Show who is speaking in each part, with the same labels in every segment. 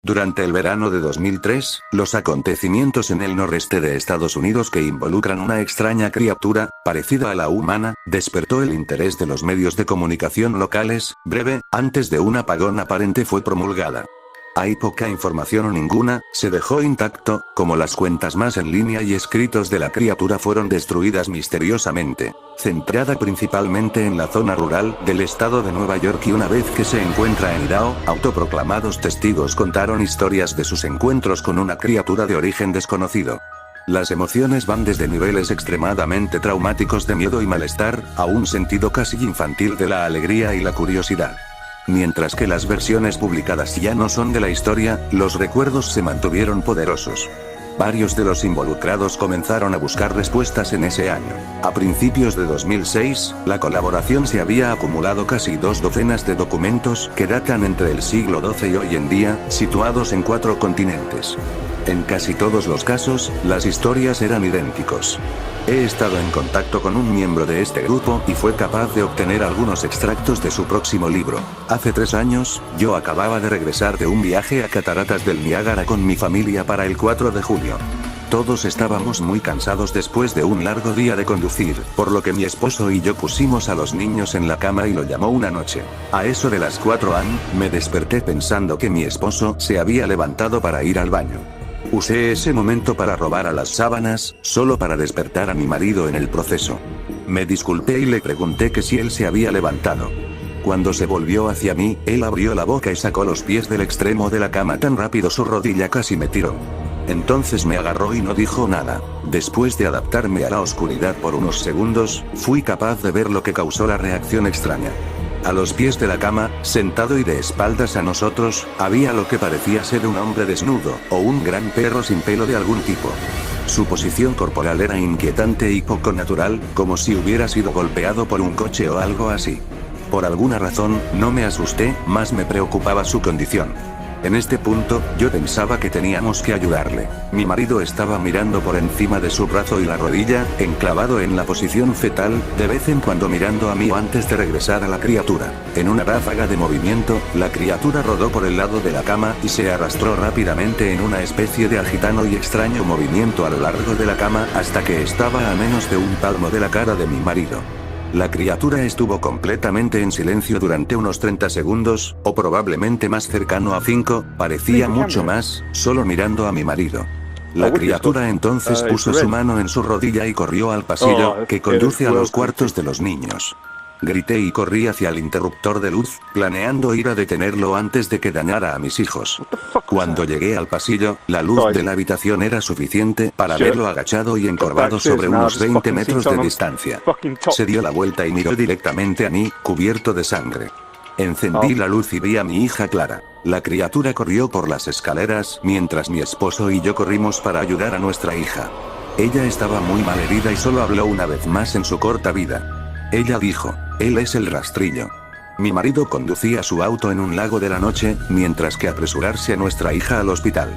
Speaker 1: Durante el verano de 2003, los acontecimientos en el noreste de Estados Unidos que involucran una extraña criatura, parecida a la humana, despertó el interés de los medios de comunicación locales. Breve, antes de un apagón aparente fue promulgada. Hay poca información o ninguna, se dejó intacto, como las cuentas más en línea y escritos de la criatura fueron destruidas misteriosamente. Centrada principalmente en la zona rural del estado de Nueva York y una vez que se encuentra en Idaho, autoproclamados testigos contaron historias de sus encuentros con una criatura de origen desconocido. Las emociones van desde niveles extremadamente traumáticos de miedo y malestar, a un sentido casi infantil de la alegría y la curiosidad. Mientras que las versiones publicadas ya no son de la historia, los recuerdos se mantuvieron poderosos. Varios de los involucrados comenzaron a buscar respuestas en ese año. A principios de 2006, la colaboración se había acumulado casi 2 docenas de documentos que datan entre el siglo XII y hoy en día, situados en 4 continentes. En casi todos los casos, las historias eran idénticos. He estado en contacto con un miembro de este grupo y fue capaz de obtener algunos extractos de su próximo libro. Hace 3 años, yo acababa de regresar de un viaje a Cataratas del Niágara con mi familia para el 4 de julio. Todos estábamos muy cansados después de un largo día de conducir, por lo que mi esposo y yo pusimos a los niños en la cama y lo llamó una noche. A eso de las 4 am, me desperté pensando que mi esposo se había levantado para ir al baño. Usé ese momento para robar a las sábanas, solo para despertar a mi marido en el proceso. Me disculpé y le pregunté que si él se había levantado. Cuando se volvió hacia mí, él abrió la boca y sacó los pies del extremo de la cama tan rápido su rodilla casi me tiró. Entonces me agarró y no dijo nada. Después de adaptarme a la oscuridad por unos segundos, fui capaz de ver lo que causó la reacción extraña. A los pies de la cama, sentado y de espaldas a nosotros, había lo que parecía ser un hombre desnudo, o un gran perro sin pelo de algún tipo. Su posición corporal era inquietante y poco natural, como si hubiera sido golpeado por un coche o algo así. Por alguna razón, no me asusté, más me preocupaba su condición. En este punto, yo pensaba que teníamos que ayudarle. Mi marido estaba mirando por encima de su brazo y la rodilla, enclavado en la posición fetal, de vez en cuando mirando a mí antes de regresar a la criatura. En una ráfaga de movimiento, la criatura rodó por el lado de la cama y se arrastró rápidamente en una especie de agitano y extraño movimiento a lo largo de la cama hasta que estaba a menos de un palmo de la cara de mi marido. La criatura estuvo completamente en silencio durante unos 30 segundos, o probablemente más cercano a 5, parecía mucho más, solo mirando a mi marido. La criatura entonces puso su mano en su rodilla y corrió al pasillo, que conduce a los cuartos de los niños. Grité y corrí hacia el interruptor de luz, planeando ir a detenerlo antes de que dañara a mis hijos. Cuando llegué al pasillo, la luz de la habitación era suficiente para verlo agachado y encorvado sobre unos 20 metros de distancia. Se dio la vuelta y miró directamente a mí, cubierto de sangre. Encendí la luz y vi a mi hija Clara. La criatura corrió por las escaleras, mientras mi esposo y yo corrimos para ayudar a nuestra hija. Ella estaba muy mal herida y solo habló una vez más en su corta vida. Ella dijo: "Él es el rastrillo". Mi marido conducía su auto en un lago de la noche, mientras que apresurarse a nuestra hija al hospital.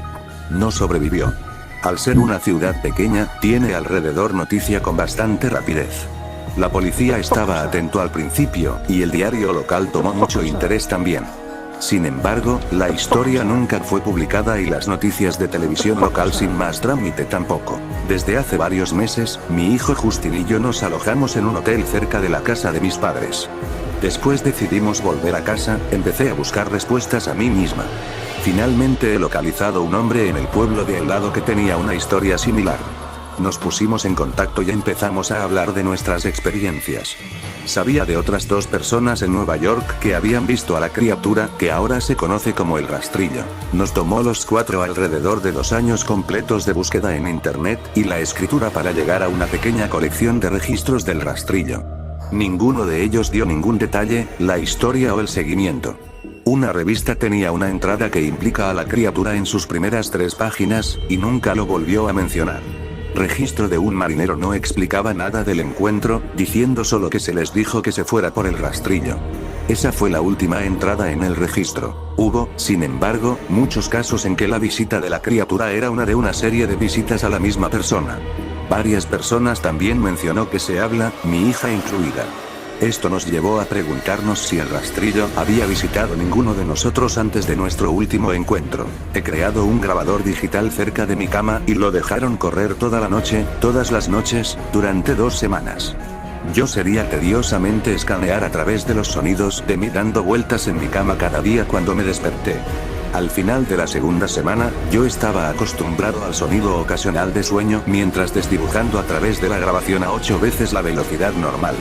Speaker 1: No sobrevivió. Al ser una ciudad pequeña, tiene alrededor noticia con bastante rapidez. La policía estaba atento al principio, y el diario local tomó mucho interés también. Sin embargo, la historia nunca fue publicada y las noticias de televisión local sin más trámite tampoco. Desde hace varios meses, mi hijo Justin y yo nos alojamos en un hotel cerca de la casa de mis padres. Después decidimos volver a casa, empecé a buscar respuestas a mí misma. Finalmente he localizado un hombre en el pueblo de al lado que tenía una historia similar. Nos pusimos en contacto y empezamos a hablar de nuestras experiencias. Sabía de otras 2 personas en Nueva York que habían visto a la criatura, que ahora se conoce como el rastrillo. Nos tomó los 4 alrededor de 2 años completos de búsqueda en internet y la escritura para llegar a una pequeña colección de registros del rastrillo. Ninguno de ellos dio ningún detalle, la historia o el seguimiento. Una revista tenía una entrada que implica a la criatura en sus primeras 3 páginas, y nunca lo volvió a mencionar. Registro de un marinero no explicaba nada del encuentro, diciendo solo que se les dijo que se fuera por el rastrillo. Esa fue la última entrada en el registro. Hubo, sin embargo, muchos casos en que la visita de la criatura era una de una serie de visitas a la misma persona. Varias personas también mencionó que se habla, mi hija incluida. Esto nos llevó a preguntarnos si el rastrillo había visitado ninguno de nosotros antes de nuestro último encuentro. He creado un grabador digital cerca de mi cama y lo dejaron correr toda la noche, todas las noches, durante 2 semanas. Yo sería tediosamente escanear a través de los sonidos de mí dando vueltas en mi cama cada día cuando me desperté. Al final de la segunda semana, yo estaba acostumbrado al sonido ocasional de sueño mientras desdibujando a través de la grabación a 8 veces la velocidad normal.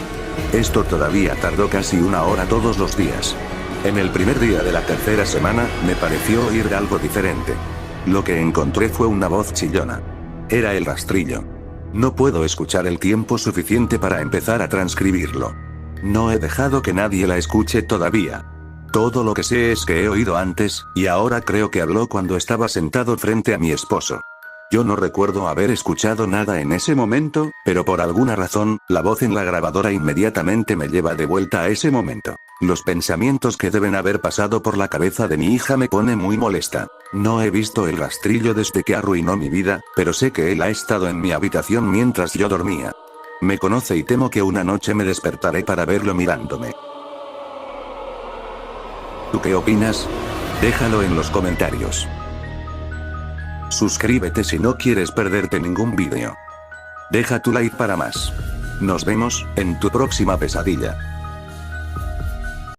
Speaker 1: Esto todavía tardó casi 1 hora todos los días. En el primer día de la tercera semana, me pareció oír algo diferente. Lo que encontré fue una voz chillona. Era el rastrillo. No puedo escuchar el tiempo suficiente para empezar a transcribirlo. No he dejado que nadie la escuche todavía. Todo lo que sé es que he oído antes, y ahora creo que habló cuando estaba sentado frente a mi esposo. Yo no recuerdo haber escuchado nada en ese momento, pero por alguna razón, la voz en la grabadora inmediatamente me lleva de vuelta a ese momento. Los pensamientos que deben haber pasado por la cabeza de mi hija me pone muy molesta. No he visto el rastrillo desde que arruinó mi vida, pero sé que él ha estado en mi habitación mientras yo dormía. Me conoce y temo que una noche me despertaré para verlo mirándome. ¿Tú qué opinas? Déjalo en los comentarios. Suscríbete si no quieres perderte ningún vídeo. Deja tu like para más. Nos vemos en tu próxima pesadilla.